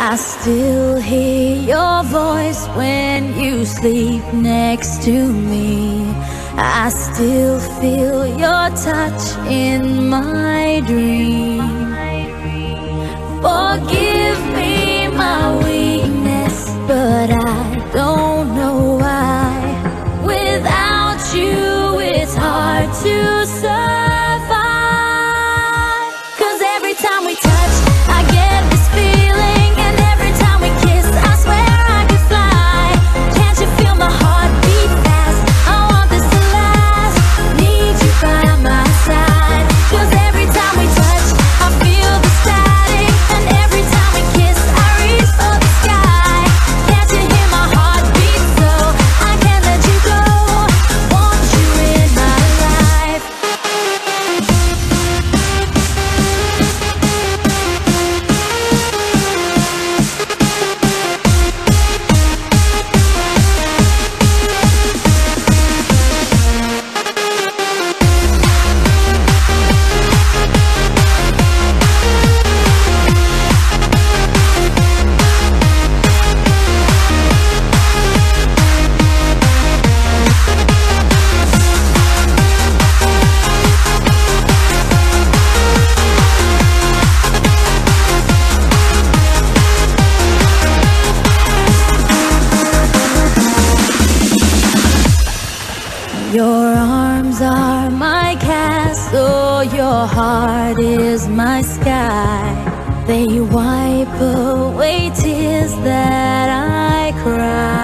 I still hear your voice when you sleep next to me. I still feel your touch in my dream. Forgive me my weakness, but I don't know why. Without you, it's hard to survive. 'Cause every time we touch, I get this feeling, and every time we kiss, I swear I could fly. Can't you feel my heart beat fast? I want this to last. Need you by my side. 'Cause every time we touch, I feel the static, and every time we kiss, I reach for the sky. Can't you hear my heart beat so I can't let you go? Want you in my life. Your arms are my castle, your heart is my sky. They wipe away tears that I cry.